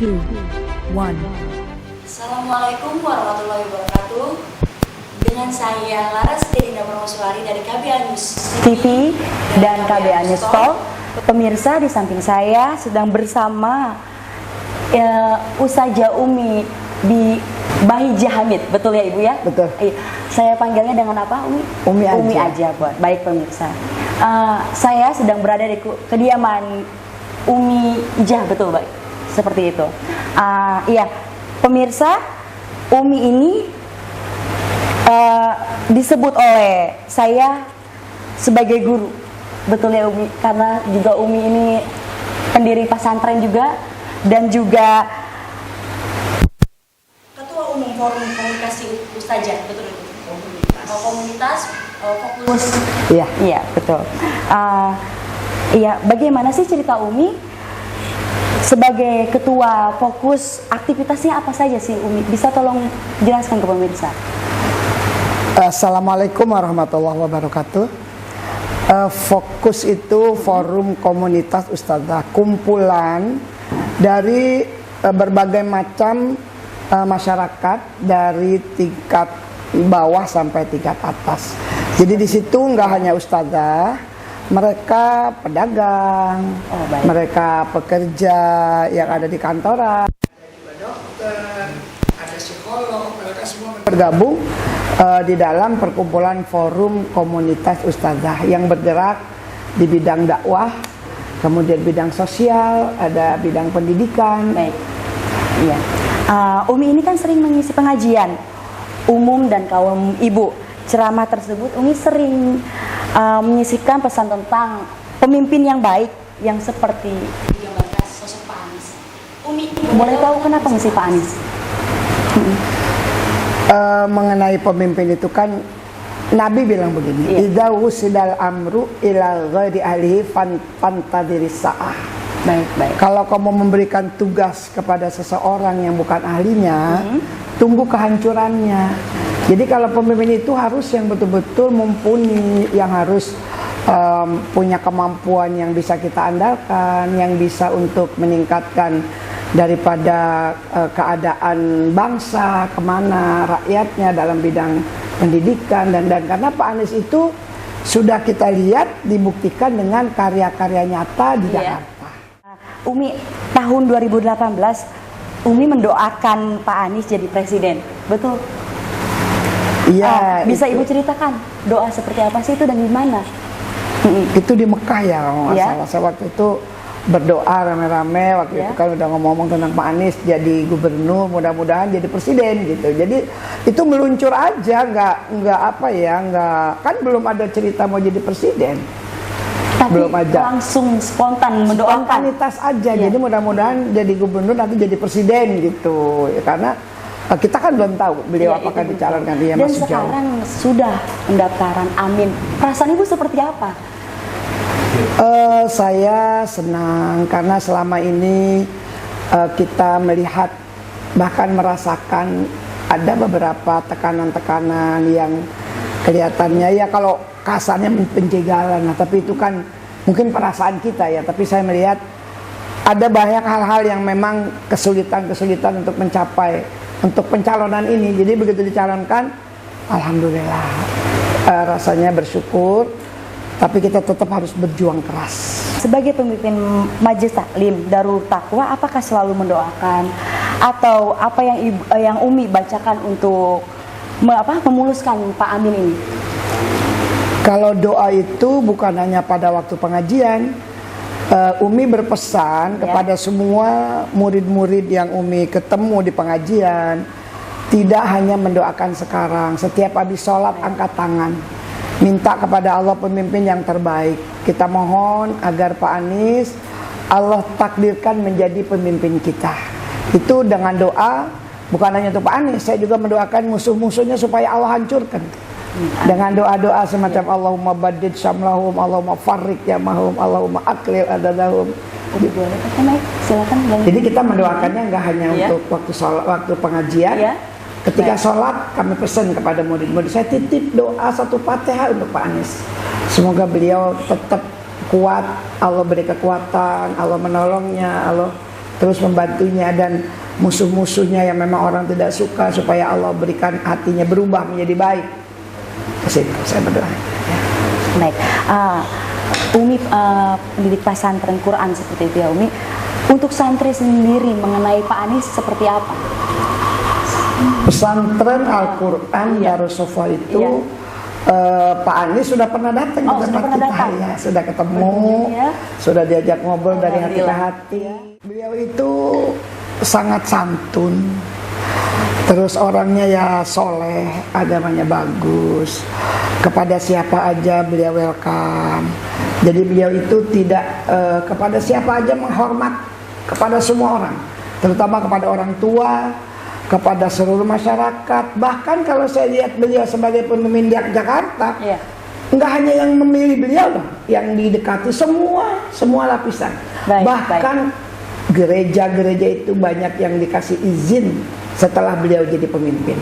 2, 1. Assalamualaikum warahmatullahi wabarakatuh. Dengan saya Laras Dedinda Permoswari dari KBA News TV dan KBA News Talk. Pemirsa, di samping saya sedang bersama Ustazah Umi di Bahijah Hamid, betul ya Ibu ya? Betul. Saya panggilnya dengan apa Umi? Umi aja. Umi aja, buat. Baik pemirsa. Saya sedang berada di kediaman Umi Ijah, betul baik. Seperti itu. Iya, pemirsa, Umi ini disebut oleh saya sebagai guru, betul ya Umi? Karena juga Umi ini pendiri pesantren juga dan juga Ketua Umum Forum Komunikasi Ustazah, betul itu? Komunitas fokus. Iya. Iya, betul. Iya, bagaimana sih cerita Umi sebagai ketua fokus, aktivitasnya apa saja sih Umi? Bisa tolong jelaskan ke pemirsa? Assalamualaikum warahmatullahi wabarakatuh. Fokus itu forum komunitas ustadzah, kumpulan dari berbagai macam masyarakat dari tingkat bawah sampai tingkat atas. Jadi di situ nggak hanya ustadzah, mereka pedagang, mereka pekerja yang ada di kantoran, ada juga dokter, ada psikolog, mereka semua bergabung di dalam perkumpulan forum komunitas ustadzah yang bergerak di bidang dakwah, kemudian bidang sosial, ada bidang pendidikan. Baik, iya. Umi ini kan sering mengisi pengajian umum dan kaum ibu. Ceramah tersebut Umi sering menyisipkan pesan tentang pemimpin yang baik, yang seperti Digambarkan sosok Pak Anies. Umi, boleh tahu kenapa mesti Pak Anies? Mengenai pemimpin itu kan Nabi bilang begini, idza wusidal amru ila ghairi ahlihi fantadhiris sa'ah. Baik. Kalau kamu memberikan tugas kepada seseorang yang bukan ahlinya, tunggu kehancurannya. Jadi kalau pemimpin itu harus yang betul-betul mumpuni, yang harus punya kemampuan yang bisa kita andalkan, yang bisa untuk meningkatkan daripada keadaan bangsa, kemana rakyatnya dalam bidang pendidikan dan karena Pak Anies itu sudah kita lihat dibuktikan dengan karya-karya nyata di Jakarta. Umi, tahun 2018 Umi mendoakan Pak Anies jadi presiden, betul? Iya. Bisa Ibu ceritakan doa seperti apa sih itu dan di mana? Itu di Mekah ya, kalau nggak salah. Saya waktu itu berdoa rame-rame waktu itu kan udah ngomong tentang Pak Anies jadi gubernur, mudah-mudahan jadi presiden gitu. Jadi itu meluncur aja, nggak apa ya, nggak, kan belum ada cerita mau jadi presiden. Tapi belum aja. Langsung spontan mendoakan. Spontanitas aja. Jadi mudah-mudahan jadi gubernur nanti jadi presiden gitu. Ya, karena kita kan belum tahu beliau apakah dicalonkan, dia dan masih jauh. sekarang sudah pendaftaran, amin. Perasaan Ibu seperti apa? Saya senang karena selama ini kita melihat bahkan merasakan ada beberapa tekanan-tekanan yang kelihatannya ya kalau kasarnya penjagalan, nah, tapi itu kan mungkin perasaan kita ya. Tapi saya melihat ada banyak hal-hal yang memang kesulitan-kesulitan untuk mencapai untuk pencalonan ini. Jadi begitu dicalonkan, alhamdulillah, rasanya bersyukur. Tapi kita tetap harus berjuang keras. Sebagai pemimpin Majelis Taklim Darul Taqwa, apakah selalu mendoakan atau apa yang Umi bacakan untuk memuluskan Pak Amin ini? Kalau doa itu bukan hanya pada waktu pengajian. Umi berpesan kepada semua murid-murid yang Umi ketemu di pengajian, tidak hanya mendoakan sekarang. Setiap habis sholat angkat tangan, minta kepada Allah pemimpin yang terbaik. Kita mohon agar Pak Anies Allah takdirkan menjadi pemimpin kita. Itu dengan doa, bukan hanya untuk Pak Anies, saya juga mendoakan musuh-musuhnya supaya Allah hancurkan. Dengan doa-doa semacam Allahumma badid syamlahum, Allahumma farrik yamahum, Allahumma aklil adadahum. Silakan. Jadi kita mendoakannya nggak hanya untuk waktu sholat, waktu pengajian. Ketika sholat kami pesan kepada murid-murid, saya titip doa satu Fatihah untuk Pak Anies. Semoga beliau tetap kuat, Allah beri kekuatan, Allah menolongnya, Allah terus membantunya, dan musuh-musuhnya yang memang orang tidak suka supaya Allah berikan hatinya berubah menjadi baik. Ke situ saya berdoa. Ya. Baik, Umi pendidik pesantren Quran seperti itu ya Umi. Untuk santri sendiri mengenai Pak Anies seperti apa? Pesantren Al-Quran Darussofa itu Pak Anies sudah pernah datang ke tempat kita, ya, sudah ketemu, sudah diajak ngobrol dari hati ke hati. Beliau itu sangat santun, terus orangnya ya soleh, agamanya bagus, kepada siapa aja beliau welcome. Jadi beliau itu tidak kepada siapa aja menghormat, kepada semua orang, terutama kepada orang tua, kepada seluruh masyarakat. Bahkan kalau saya lihat beliau sebagai pemimpin di Jakarta, nggak hanya yang memilih beliau loh, yang didekati semua lapisan. Bahkan gereja-gereja itu banyak yang dikasih izin setelah beliau jadi pemimpin.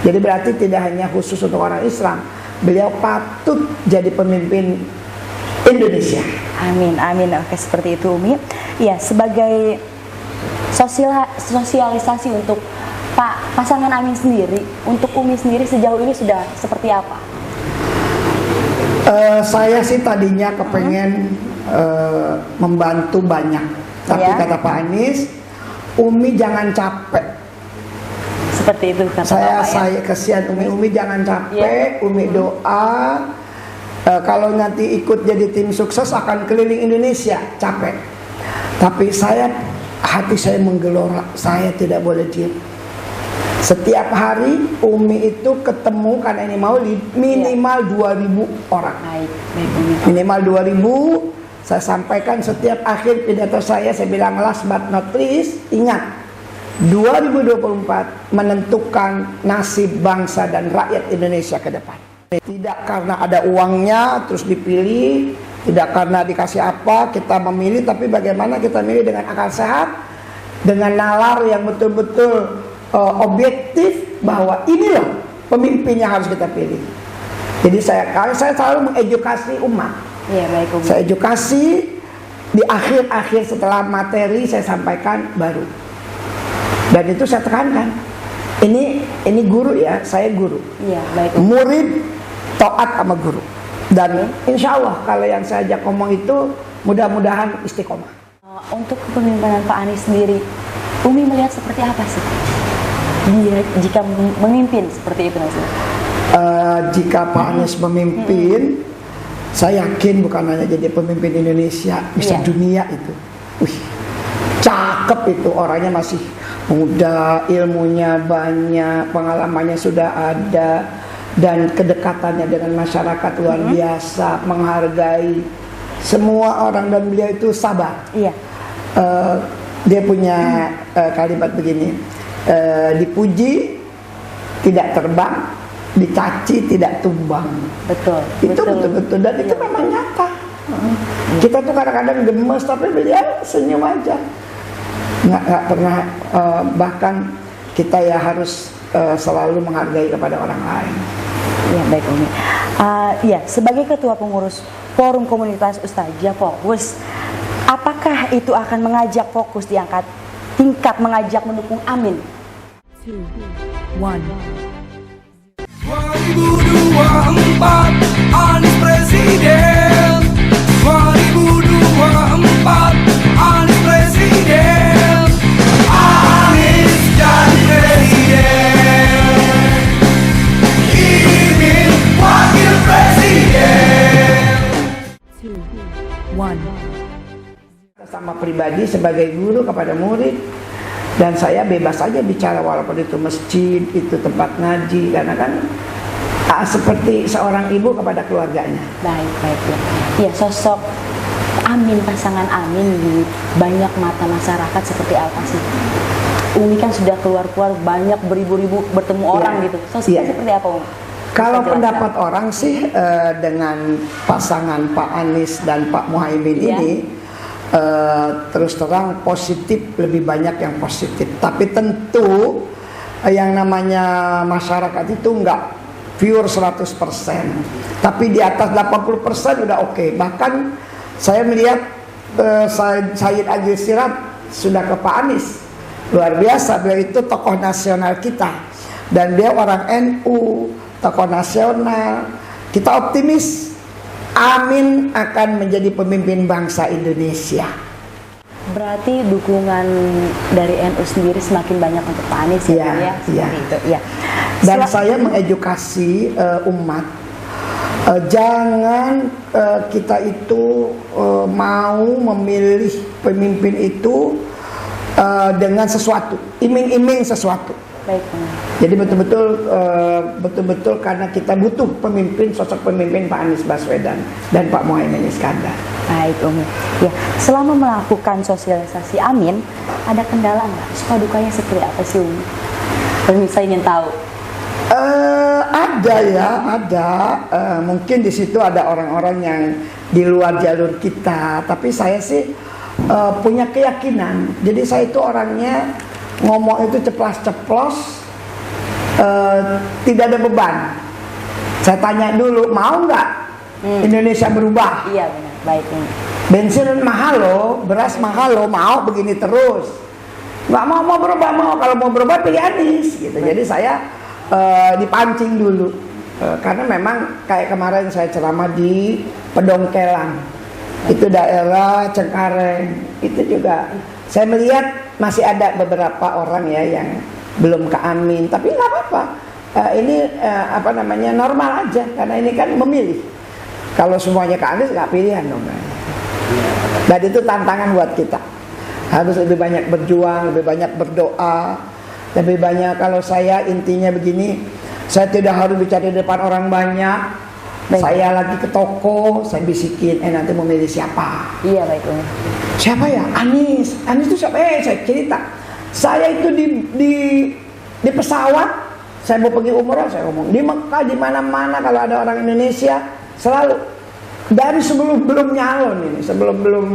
Jadi berarti tidak hanya khusus untuk orang Islam, beliau patut jadi pemimpin Indonesia. Amin, amin. Oke, seperti itu Umi. Ya, sebagai sosialisasi untuk pasangan Amin sendiri, untuk Umi sendiri sejauh ini sudah seperti apa? Saya sih tadinya kepengen membantu banyak, tapi kata Pak Anies, Umi jangan capek. Seperti itu kata saya kesian Umi jangan capek. Umi doa kalau nanti ikut jadi tim sukses akan keliling Indonesia, capek. Tapi hati saya menggelora, saya tidak boleh diam. Setiap hari Umi itu ketemu, karena ini maulid, minimal 2.000 orang. Minimal 2.000. Saya sampaikan setiap akhir pidato saya bilang last but not least, ingat 2024 menentukan nasib bangsa dan rakyat Indonesia ke depan. Tidak karena ada uangnya terus dipilih, tidak karena dikasih apa kita memilih, tapi bagaimana kita milih dengan akal sehat, dengan nalar yang betul-betul objektif, bahwa ini loh pemimpin yang harus kita pilih. Jadi saya selalu mengedukasi umat. Saya edukasi di akhir-akhir setelah materi saya sampaikan baru. Dan itu saya tekankan. Ini guru ya, saya guru. Murid taat sama guru. Dan insya Allah kalau yang saya ajak ngomong itu mudah-mudahan istiqomah. Untuk kepemimpinan Pak Anies sendiri, Umi melihat seperti apa sih? Dia jika memimpin seperti itu maksudnya? Jika Pak Anies memimpin, saya yakin bukan hanya jadi pemimpin Indonesia, bisa dunia itu. Wih, cakep itu, orangnya masih muda, ilmunya banyak, pengalamannya sudah ada, dan kedekatannya dengan masyarakat luar biasa, menghargai semua orang, dan beliau itu sabar. Dia punya kalimat begini, dipuji tidak terbang, dicaci tidak tumbang. Itu betul-betul, dan itu memang nyata. Kita tuh kadang-kadang gemes, tapi beliau senyum aja, nggak pernah. Bahkan kita ya harus selalu menghargai kepada orang lain. Ya, baik Umi. Sebagai ketua pengurus Forum Komunitas Ustadzah Fokus, apakah itu akan mengajak Fokus diangkat tingkat, mengajak mendukung Amin? 2, 1. 2024 Anies Presiden. 2024 Anies Presiden. Anies jadi presiden. Imin wakil presiden. 2, 1. Sama pribadi sebagai guru kepada murid, dan saya bebas saja bicara walaupun itu masjid, itu tempat ngaji, karena kan seperti seorang ibu kepada keluarganya. Baik ya. Sosok Amin, pasangan Amin di banyak mata masyarakat seperti apa sih? Umi kan sudah keluar banyak beribu-ribu bertemu orang gitu. Sosoknya seperti apa Umi? Kalau pendapat orang sih dengan pasangan Pak Anies dan Pak Muhaimin ini terus terang positif, lebih banyak yang positif. Tapi tentu yang namanya masyarakat itu enggak pure 100%, tapi di atas 80% udah oke. Bahkan saya melihat Sayyid Agil Siraj sudah ke Pak Anies. Luar biasa, beliau itu tokoh nasional kita. Dan dia orang NU, tokoh nasional. Kita optimis Amin akan menjadi pemimpin bangsa Indonesia. Berarti dukungan dari NU sendiri semakin banyak untuk Pak Anies ya, Iya, ya? iya. Seperti itu, ya. Dan saya mengedukasi umat, jangan kita itu mau memilih pemimpin itu dengan sesuatu, iming-iming sesuatu. Baik. Jadi betul-betul karena kita butuh pemimpin, sosok pemimpin Pak Anies Baswedan dan Pak Muhaimin Iskandar. Baik Umi. Ya, selama melakukan sosialisasi Amin, ada kendala nggak? Suka dukanya seperti apa sih Umi? Pemirsa ingin tahu. Ada ya, ada. Mungkin di situ ada orang-orang yang di luar jalur kita, tapi saya sih punya keyakinan. Jadi saya itu orangnya ngomong itu ceplas-ceplos, tidak ada beban. Saya tanya dulu, mau nggak Indonesia berubah? Iya benar, baik Umi. Bensin mahal loh, beras mahal loh, mau begini terus? Nggak mau berubah, mau kalau mau berubah pilih Anies gitu. Jadi saya dipancing dulu, karena memang kayak kemarin saya ceramah di Pedongkelang, itu daerah Cengkareng, itu juga saya melihat masih ada beberapa orang ya yang belum ke Amin, tapi nggak apa-apa. Ini normal aja, karena ini kan memilih. Kalau semuanya ke Anies nggak pilihan dong. Dan itu tantangan buat kita. Harus lebih banyak berjuang, lebih banyak berdoa, lebih banyak. Kalau saya intinya begini, saya tidak harus bicara di depan orang banyak. Baik. Saya lagi ke toko, saya bisikin, nanti mau milih siapa? Iya baik Umi. Siapa ya? Anies. Anies itu siapa? Saya cerita. Saya itu di pesawat, saya mau pergi umroh, saya ngomong di Mekah, di mana-mana kalau ada orang Indonesia selalu dari sebelum belum nyalon ini, sebelum belum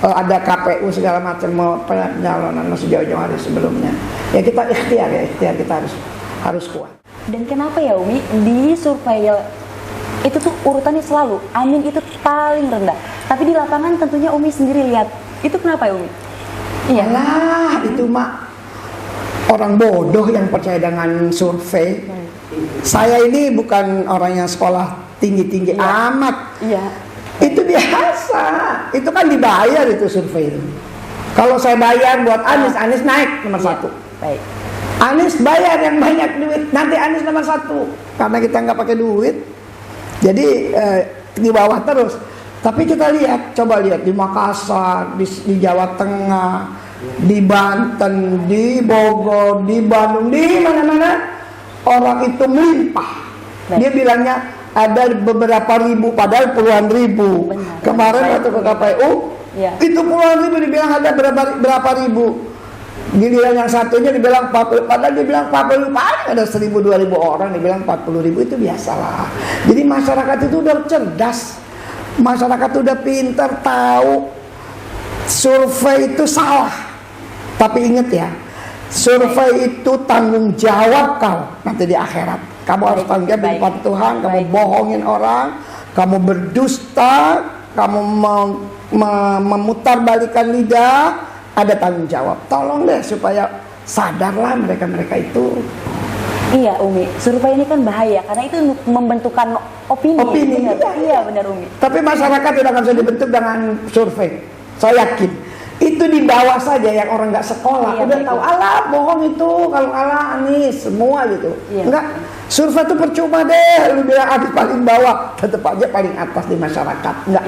ada KPU segala macam mau penyalonan masih jauh-jauh hari sebelumnya. Ya kita ikhtiar kita harus kuat. Dan kenapa ya Umi di survei itu tuh urutannya selalu Amin itu paling rendah, tapi di lapangan tentunya Umi sendiri lihat itu kenapa ya Umi? Iya lah, itu mak orang bodoh yang percaya dengan survei. Saya ini bukan orang yang sekolah tinggi-tinggi amat. Iya. Itu biasa, itu kan dibayar itu survei itu. Kalau saya bayar buat Anies naik nomor satu. Baik. Anies bayar yang banyak duit, nanti Anies nomor satu. Karena kita nggak pakai duit, jadi di bawah terus. Tapi kita lihat, coba lihat di Makassar, di Jawa Tengah, di Banten, di Bogor, di Bandung, di mana-mana orang itu melimpah. Dia bilangnya ada beberapa ribu, padahal puluhan ribu. Benar. Kemarin waktu ke KPU, ya. itu puluhan ribu, dibilang ada berapa ribu. Giliran yang satunya dibilang 40, padahal dibilang 40, paling ada 1.000-2.000 orang, dibilang 40.000, itu biasalah. Jadi masyarakat itu udah cerdas, masyarakat udah pintar, tahu survei itu salah. Tapi ingat ya, survei itu tanggung jawab kau nanti di akhirat. Kamu harus tanggung jawab di depan Tuhan. Kamu bohongin orang, kamu berdusta, kamu memutarbalikkan lidah, ada tanggung jawab. Tolong deh supaya sadarlah mereka itu. Iya Umi, survei ini kan bahaya karena itu untuk membentukkan opini. Benar. Iya benar Umi. Tapi masyarakat tidak akan bisa dibentuk dengan survei. Saya yakin itu di bawah saja yang orang nggak sekolah udah tahu. Alah bohong itu, kalau alah Anies semua gitu. Enggak, survei itu percuma deh. Lu bilang Anies paling bawah, tetap aja paling atas di masyarakat. Enggak,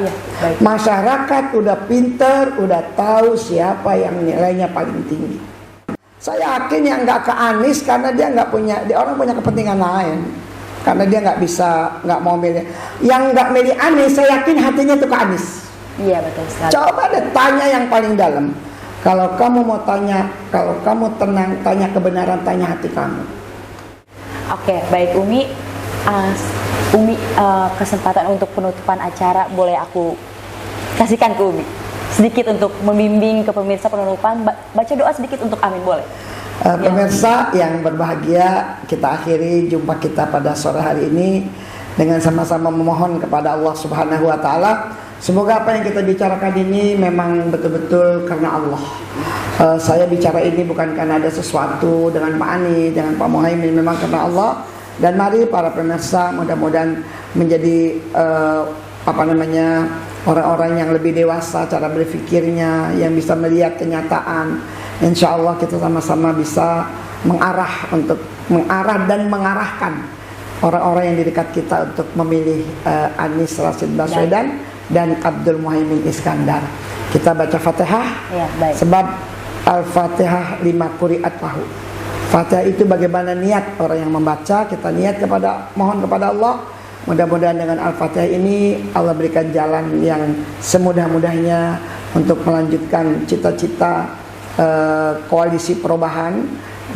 masyarakat udah pinter, udah tahu siapa yang nilainya paling tinggi. Saya yakin yang nggak ke Anies karena dia nggak punya, dia orang punya kepentingan lain. Karena dia nggak mau milih. Yang nggak milih Anies, saya yakin hatinya tuh ke Anies. Iya betul sekali. Coba deh tanya yang paling dalam. Kalau kamu mau tanya, kalau kamu tenang, tanya kebenaran, tanya hati kamu. Oke, baik Umi. Kesempatan untuk penutupan acara boleh aku kasihkan ke Umi sedikit untuk membimbing ke pemirsa penutupan. Baca doa sedikit untuk Amin boleh. Pemirsa yang berbahagia, kita akhiri jumpa kita pada sore hari ini dengan sama-sama memohon kepada Allah Subhanahu wa taala. Semoga apa yang kita bicarakan ini memang betul-betul karena Allah. Saya bicara ini bukan karena ada sesuatu dengan Pak Anies, dengan Pak Muhaimin, memang karena Allah. Dan mari para pemirsa mudah-mudahan menjadi orang-orang yang lebih dewasa cara berpikirnya, yang bisa melihat kenyataan. Insya Allah kita sama-sama bisa mengarah dan mengarahkan orang-orang yang di dekat kita untuk memilih Anies Rashid Baswedan dan Abdul Muhaimin Iskandar. Kita baca Fatihah, Ya, baik. sebab Al-Fatihah 5 quri'at lahu. Fatihah itu bagaimana niat orang yang membaca. Kita niat mohon kepada Allah. Mudah-mudahan dengan Al-Fatihah ini Allah berikan jalan yang semudah-mudahnya untuk melanjutkan cita-cita koalisi perubahan,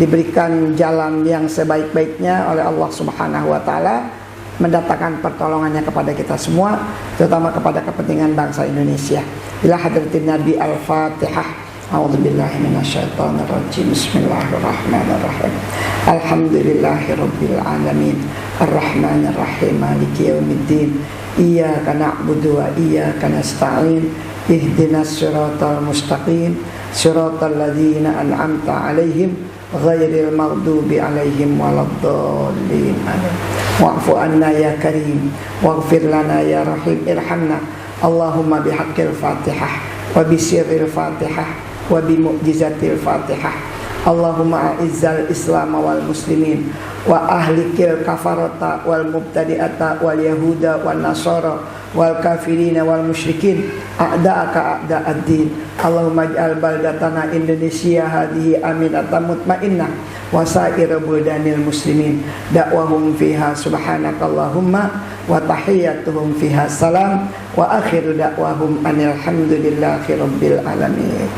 diberikan jalan yang sebaik-baiknya oleh Allah Subhanahu wa taala, mendatangkan pertolongannya kepada kita semua, terutama kepada kepentingan bangsa Indonesia. Ila hadratin Nabi Al-Fatihah. A'udzubillahi minasyaitonirrajim. Bismillahirrahmanirrahim. Alhamdulillahirabbil alamin. Arrahmanirrahim. Maliki yaumiddin. Iyyaka na'budu wa iyyaka nasta'in. Ihdinas siratal mustaqim. Siratal ladzina an'amta 'alaihim ghairil maghdubi 'alaihim waladdallin. Wa'fu anna ya karim waghfir lana ya rahim irhamna. Allahumma bihaqqil Fatihah wa bisirril Fatihah wa bimu'jizatil Fatihah. Allahumma a'izzal Islam wal muslimin wa ahlikil kafarata wal mubtadi'ata wal yahuda wal nasara wal kafirina wal musyrikin a'da'aka a'da'ad-din. Allahumma ij'al baldatana Indonesia hadhihi aminatan mutmainnah wa sa'ira buldanil muslimin da'wahum fiha subhanakallahumma wa tahiyyatuhum fiha salam wa akhiru da'wahum anil hamdulillahi rabbil alamin.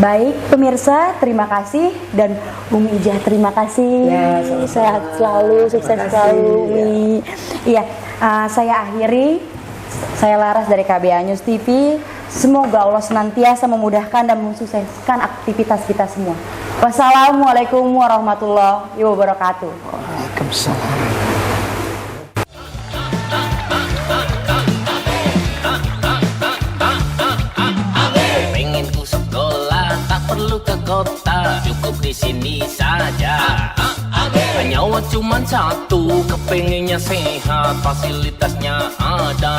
Baik pemirsa, terima kasih, dan Umi Ijah terima kasih. Ya, sama-sama. Sehat selalu, sukses Terima kasih. selalu Umi. Iya, saya akhiri. Saya Laras dari KBA News TV. Semoga Allah senantiasa memudahkan dan mensukseskan aktivitas kita semua. Wassalamualaikum warahmatullahi wabarakatuh. Waalaikumsalam. Pengen ku sekolah tak perlu ke kota, cukup di sini saja. Nyawa cuma satu, kepengennya sehat, fasilitasnya ada.